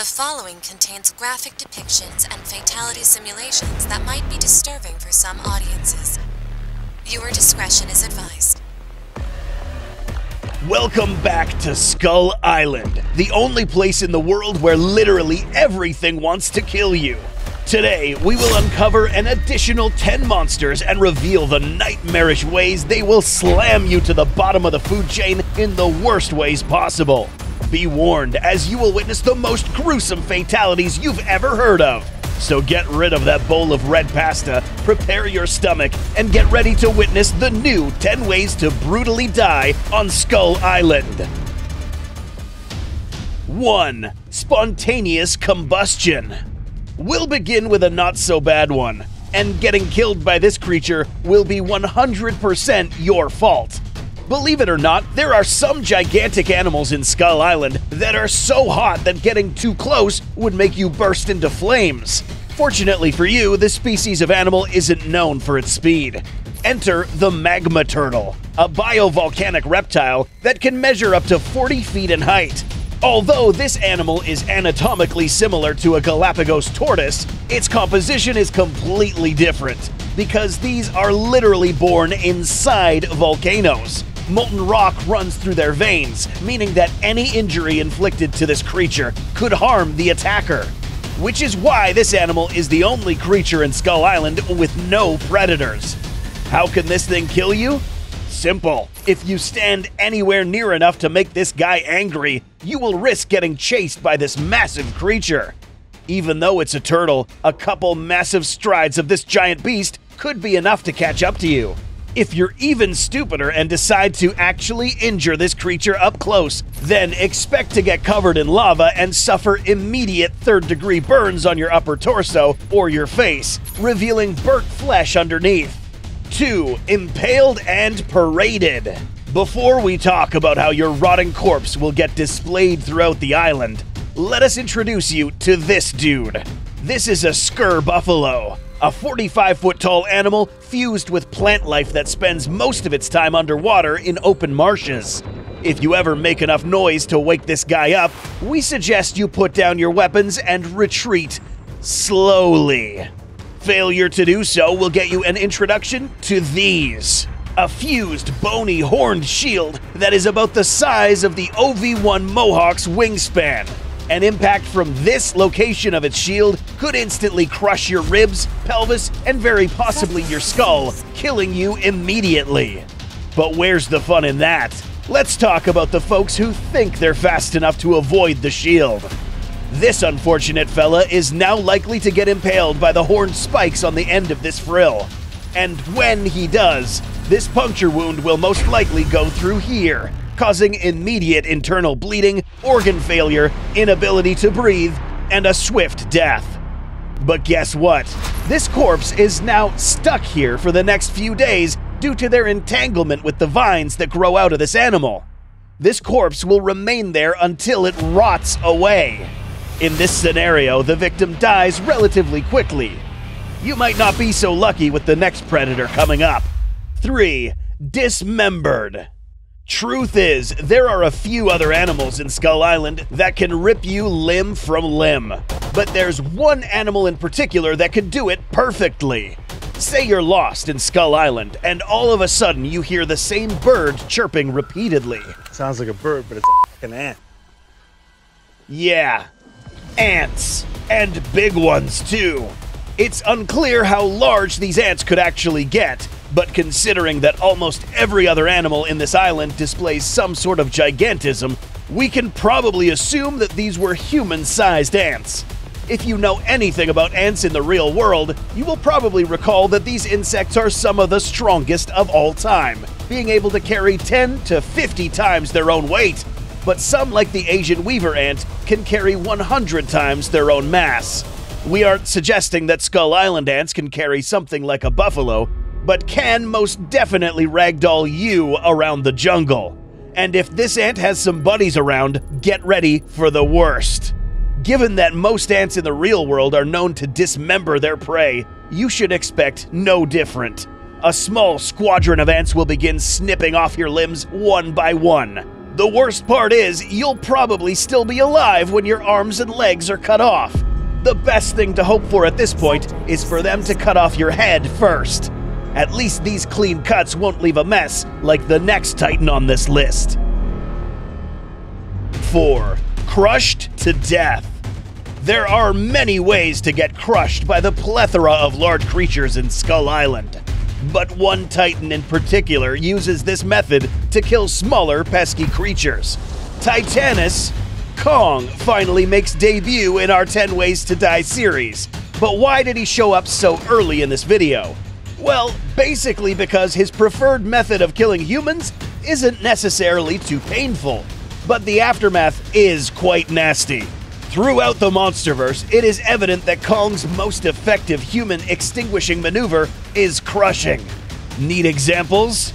The following contains graphic depictions and fatality simulations that might be disturbing for some audiences. Viewer discretion is advised. Welcome back to Skull Island, the only place in the world where literally everything wants to kill you. Today, we will uncover an additional 10 monsters and reveal the nightmarish ways they will slam you to the bottom of the food chain in the worst ways possible. Be warned, as you will witness the most gruesome fatalities you've ever heard of. So get rid of that bowl of red pasta, prepare your stomach, and get ready to witness the new 10 ways to brutally die on Skull Island. 1. Spontaneous combustion. We'll begin with a not-so-bad one, and getting killed by this creature will be 100% your fault. Believe it or not, there are some gigantic animals in Skull Island that are so hot that getting too close would make you burst into flames. Fortunately for you, this species of animal isn't known for its speed. Enter the magma turtle, a biovolcanic reptile that can measure up to 40 feet in height. Although this animal is anatomically similar to a Galapagos tortoise, its composition is completely different, because these are literally born inside volcanoes. Molten rock runs through their veins, meaning that any injury inflicted to this creature could harm the attacker. Which is why this animal is the only creature in Skull Island with no predators. How can this thing kill you? Simple. If you stand anywhere near enough to make this guy angry, you will risk getting chased by this massive creature. Even though it's a turtle, a couple massive strides of this giant beast could be enough to catch up to you. If you're even stupider and decide to actually injure this creature up close, then expect to get covered in lava and suffer immediate third-degree burns on your upper torso or your face, revealing burnt flesh underneath. 2. Impaled and Paraded. Before we talk about how your rotting corpse will get displayed throughout the island, let us introduce you to this dude. This is a Skur buffalo, a 45-foot-tall animal fused with plant life that spends most of its time underwater in open marshes. If you ever make enough noise to wake this guy up, we suggest you put down your weapons and retreat slowly. Failure to do so will get you an introduction to these. A fused, bony, horned shield that is about the size of the OV-1 Mohawk's wingspan. An impact from this location of its shield could instantly crush your ribs, pelvis, and very possibly your skull, killing you immediately. But where's the fun in that? Let's talk about the folks who think they're fast enough to avoid the shield. This unfortunate fella is now likely to get impaled by the horned spikes on the end of this frill. And when he does, this puncture wound will most likely go through here, causing immediate internal bleeding, organ failure, inability to breathe, and a swift death. But guess what? This corpse is now stuck here for the next few days due to their entanglement with the vines that grow out of this animal. This corpse will remain there until it rots away. In this scenario, the victim dies relatively quickly. You might not be so lucky with the next predator coming up. 3. Dismembered. Truth is, there are a few other animals in Skull Island that can rip you limb from limb. But there's one animal in particular that can do it perfectly. Say you're lost in Skull Island, and all of a sudden you hear the same bird chirping repeatedly. Sounds like a bird, but it's a fucking ant. Yeah, ants. And big ones, too. It's unclear how large these ants could actually get, but considering that almost every other animal in this island displays some sort of gigantism, we can probably assume that these were human-sized ants. If you know anything about ants in the real world, you will probably recall that these insects are some of the strongest of all time, being able to carry 10 to 50 times their own weight. But some, like the Asian weaver ant, can carry 100 times their own mass. We aren't suggesting that Skull Island ants can carry something like a buffalo, but can most definitely ragdoll you around the jungle. And if this ant has some buddies around, get ready for the worst. Given that most ants in the real world are known to dismember their prey, you should expect no different. A small squadron of ants will begin snipping off your limbs one by one. The worst part is, you'll probably still be alive when your arms and legs are cut off. The best thing to hope for at this point is for them to cut off your head first. At least these clean cuts won't leave a mess like the next Titan on this list. 4. Crushed to death. There are many ways to get crushed by the plethora of large creatures in Skull Island. But one Titan in particular uses this method to kill smaller, pesky creatures. Titanus Kong finally makes debut in our 10 Ways to Die series. But why did he show up so early in this video? Well, basically because his preferred method of killing humans isn't necessarily too painful, but the aftermath is quite nasty. Throughout the Monsterverse, it is evident that Kong's most effective human extinguishing maneuver is crushing. Need examples?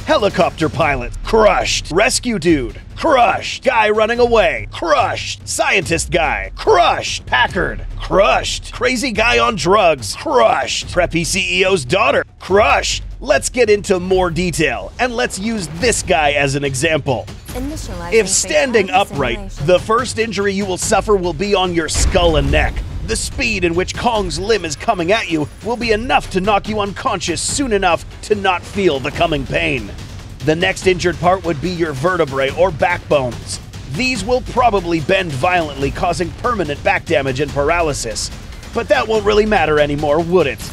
Helicopter pilot, crushed. Rescue dude, crushed. Guy running away, crushed. Scientist guy, crushed. Packard, crushed. Crazy guy on drugs, crushed. Preppy CEO's daughter, crushed. Let's get into more detail, and let's use this guy as an example. If standing upright, the first injury you will suffer will be on your skull and neck. The speed in which Kong's limb is coming at you will be enough to knock you unconscious soon enough to not feel the coming pain. The next injured part would be your vertebrae or backbones. These will probably bend violently, causing permanent back damage and paralysis. But that won't really matter anymore, would it?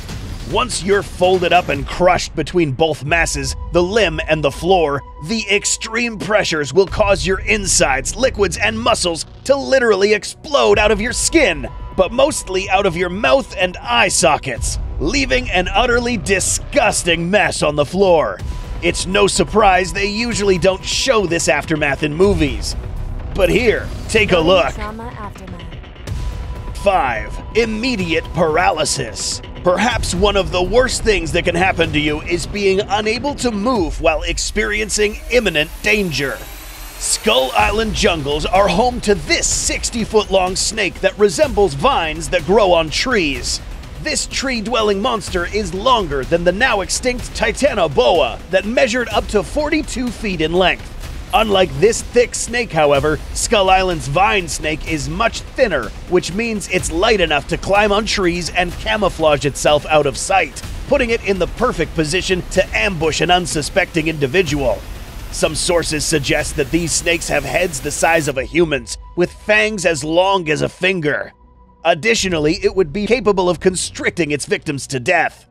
Once you're folded up and crushed between both masses, the limb and the floor, the extreme pressures will cause your insides, liquids, and muscles to literally explode out of your skin, but mostly out of your mouth and eye sockets, leaving an utterly disgusting mess on the floor. It's no surprise they usually don't show this aftermath in movies. But here, take a look. 5. Immediate paralysis. Perhaps one of the worst things that can happen to you is being unable to move while experiencing imminent danger. Skull Island jungles are home to this 60-foot-long snake that resembles vines that grow on trees. This tree-dwelling monster is longer than the now extinct Titanoboa that measured up to 42 feet in length. Unlike this thick snake, however, Skull Island's vine snake is much thinner, which means it's light enough to climb on trees and camouflage itself out of sight, putting it in the perfect position to ambush an unsuspecting individual. Some sources suggest that these snakes have heads the size of a human's, with fangs as long as a finger. Additionally, it would be capable of constricting its victims to death.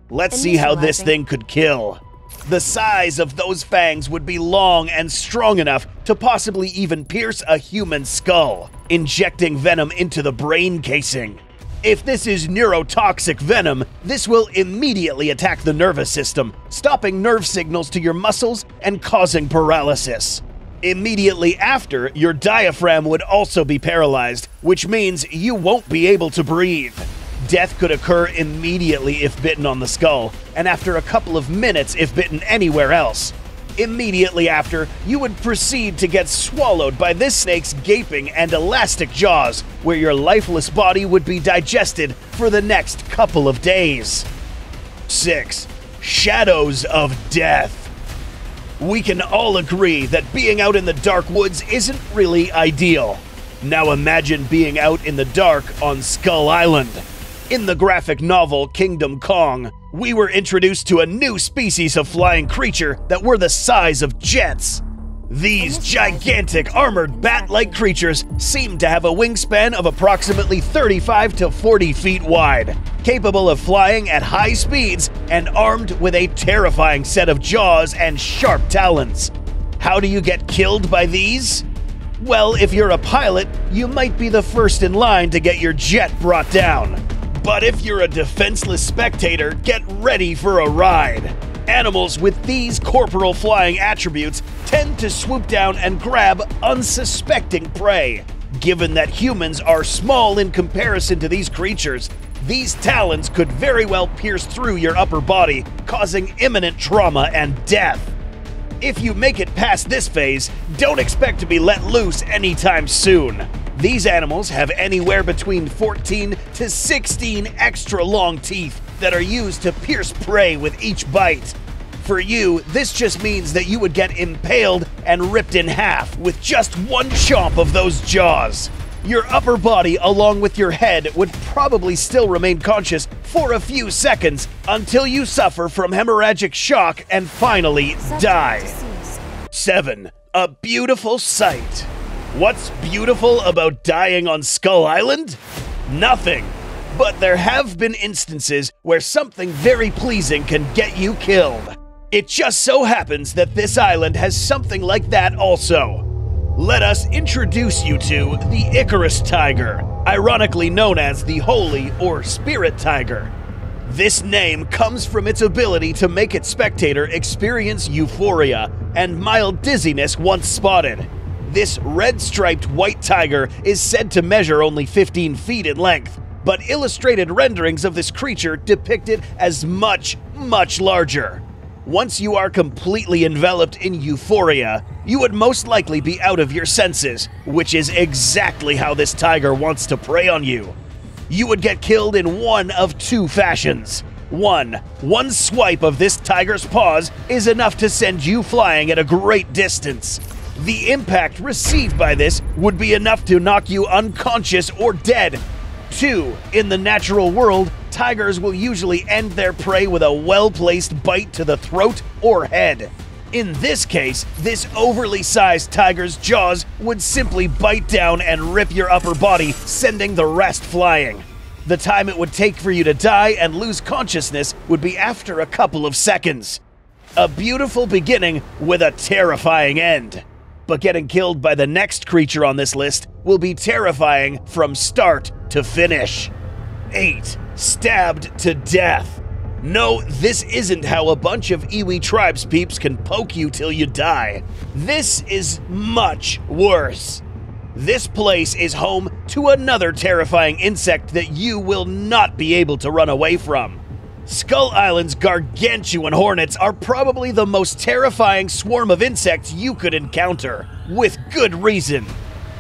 Let's see how this thing could kill. The size of those fangs would be long and strong enough to possibly even pierce a human skull, injecting venom into the brain casing. If this is neurotoxic venom, this will immediately attack the nervous system, stopping nerve signals to your muscles and causing paralysis. Immediately after, your diaphragm would also be paralyzed, which means you won't be able to breathe. Death could occur immediately if bitten on the skull, and after a couple of minutes if bitten anywhere else. Immediately after, you would proceed to get swallowed by this snake's gaping and elastic jaws, where your lifeless body would be digested for the next couple of days. 6. Shadows of Death. We can all agree that being out in the dark woods isn't really ideal. Now imagine being out in the dark on Skull Island. In the graphic novel Kingdom Kong, we were introduced to a new species of flying creature that were the size of jets. These gigantic armored bat-like creatures seem to have a wingspan of approximately 35 to 40 feet wide, capable of flying at high speeds and armed with a terrifying set of jaws and sharp talons. How do you get killed by these? Well, if you're a pilot, you might be the first in line to get your jet brought down. But if you're a defenseless spectator, get ready for a ride. Animals with these corporal flying attributes tend to swoop down and grab unsuspecting prey. Given that humans are small in comparison to these creatures, these talons could very well pierce through your upper body, causing imminent trauma and death. If you make it past this phase, don't expect to be let loose anytime soon. These animals have anywhere between 14 to 16 extra long teeth that are used to pierce prey with each bite. For you, this just means that you would get impaled and ripped in half with just one chomp of those jaws. Your upper body, along with your head, would probably still remain conscious for a few seconds until you suffer from hemorrhagic shock and finally die. 7. A beautiful sight. What's beautiful about dying on Skull Island? Nothing. But there have been instances where something very pleasing can get you killed. It just so happens that this island has something like that also. Let us introduce you to the Icarus Tiger, ironically known as the Holy or Spirit Tiger. This name comes from its ability to make its spectator experience euphoria and mild dizziness once spotted. This red-striped white tiger is said to measure only 15 feet in length, but illustrated renderings of this creature depict it as much, much larger. Once you are completely enveloped in euphoria, you would most likely be out of your senses, which is exactly how this tiger wants to prey on you. You would get killed in one of two fashions. One swipe of this tiger's paws is enough to send you flying at a great distance. The impact received by this would be enough to knock you unconscious or dead. 2. In the natural world, tigers will usually end their prey with a well-placed bite to the throat or head. In this case, this overly sized tiger's jaws would simply bite down and rip your upper body, sending the rest flying. The time it would take for you to die and lose consciousness would be after a couple of seconds. A beautiful beginning with a terrifying end. But getting killed by the next creature on this list will be terrifying from start to finish. 8. Stabbed to death. No, this isn't how a bunch of Iwi tribes peeps can poke you till you die. This is much worse. This place is home to another terrifying insect that you will not be able to run away from. Skull Island's gargantuan hornets are probably the most terrifying swarm of insects you could encounter, with good reason.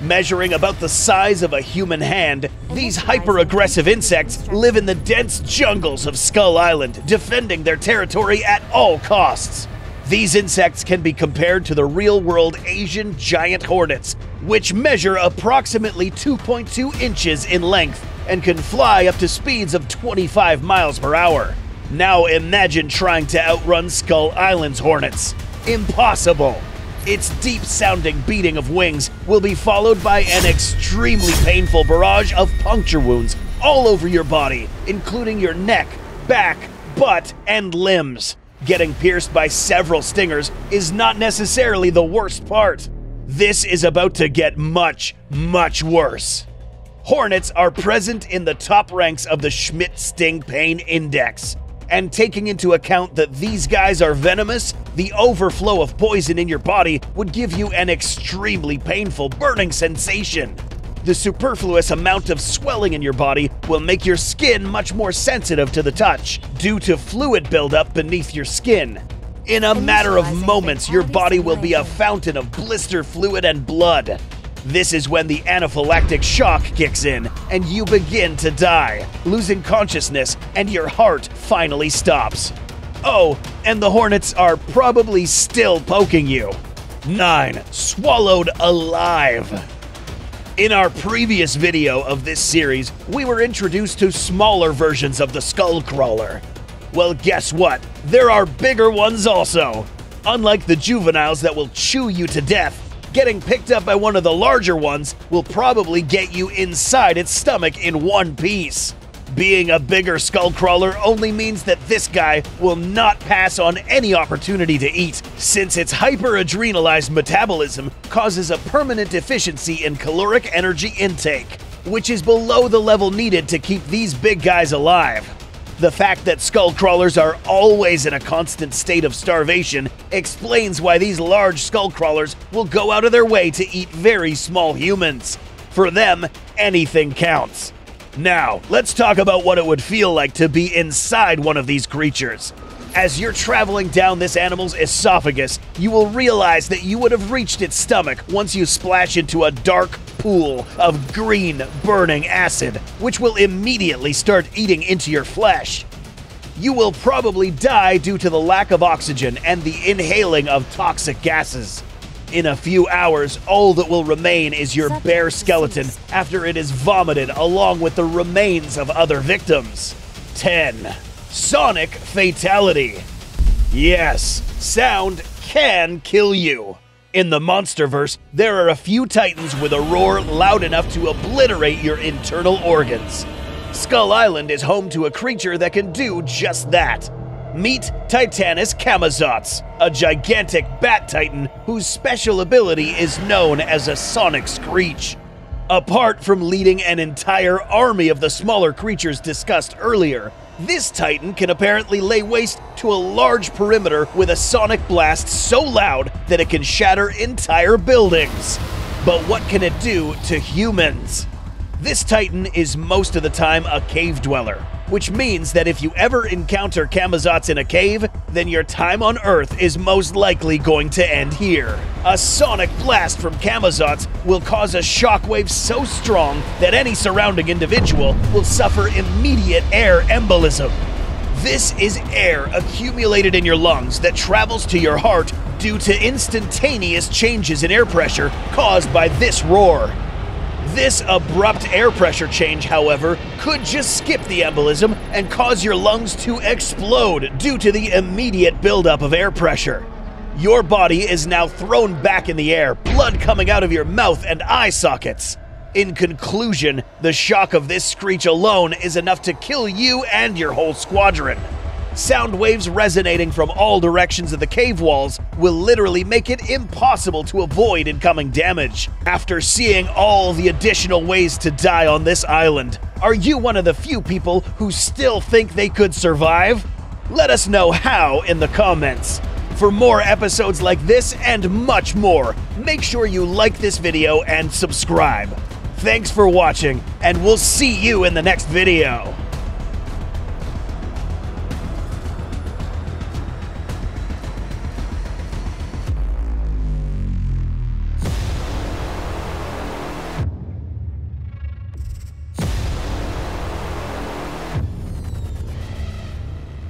Measuring about the size of a human hand, these hyper-aggressive insects live in the dense jungles of Skull Island, defending their territory at all costs. These insects can be compared to the real-world Asian giant hornets, which measure approximately 2.2 inches in length and can fly up to speeds of 25 miles per hour. Now imagine trying to outrun Skull Island's hornets. Impossible! Its deep-sounding beating of wings will be followed by an extremely painful barrage of puncture wounds all over your body, including your neck, back, butt, and limbs. Getting pierced by several stingers is not necessarily the worst part. This is about to get much, much worse. Hornets are present in the top ranks of the Schmidt Sting Pain Index. And taking into account that these guys are venomous, the overflow of poison in your body would give you an extremely painful burning sensation. The superfluous amount of swelling in your body will make your skin much more sensitive to the touch, due to fluid buildup beneath your skin. In a matter of moments, your body will be a fountain of blister fluid and blood. This is when the anaphylactic shock kicks in, and you begin to die, losing consciousness, and your heart finally stops. Oh, and the hornets are probably still poking you. 9. Swallowed alive. In our previous video of this series, we were introduced to smaller versions of the Skullcrawler. Well, guess what? There are bigger ones also. Unlike the juveniles that will chew you to death, getting picked up by one of the larger ones will probably get you inside its stomach in one piece. Being a bigger Skullcrawler only means that this guy will not pass on any opportunity to eat, since its hyper-adrenalized metabolism causes a permanent deficiency in caloric energy intake, which is below the level needed to keep these big guys alive. The fact that Skullcrawlers are always in a constant state of starvation explains why these large Skullcrawlers will go out of their way to eat very small humans. For them, anything counts. Now, let's talk about what it would feel like to be inside one of these creatures. As you're traveling down this animal's esophagus, you will realize that you would have reached its stomach once you splash into a dark pool of green, burning acid, which will immediately start eating into your flesh. You will probably die due to the lack of oxygen and the inhaling of toxic gases. In a few hours, all that will remain is your bare skeleton after it is vomited along with the remains of other victims. 10. Sonic Fatality. Yes, sound can kill you. In the Monsterverse, there are a few titans with a roar loud enough to obliterate your internal organs. Skull Island is home to a creature that can do just that. Meet Titanus Camazotz, a gigantic bat titan whose special ability is known as a sonic screech. Apart from leading an entire army of the smaller creatures discussed earlier, this titan can apparently lay waste to a large perimeter with a sonic blast so loud that it can shatter entire buildings. But what can it do to humans? This titan is most of the time a cave dweller, which means that if you ever encounter Camazotz in a cave, then your time on Earth is most likely going to end here. A sonic blast from Camazotz will cause a shockwave so strong that any surrounding individual will suffer immediate air embolism. This is air accumulated in your lungs that travels to your heart due to instantaneous changes in air pressure caused by this roar. This abrupt air pressure change, however, could just skip the embolism and cause your lungs to explode due to the immediate buildup of air pressure. Your body is now thrown back in the air, blood coming out of your mouth and eye sockets. In conclusion, the shock of this screech alone is enough to kill you and your whole squadron. Sound waves resonating from all directions of the cave walls will literally make it impossible to avoid incoming damage. After seeing all the additional ways to die on this island, are you one of the few people who still think they could survive? Let us know how in the comments. For more episodes like this and much more, make sure you like this video and subscribe. Thanks for watching, and we'll see you in the next video.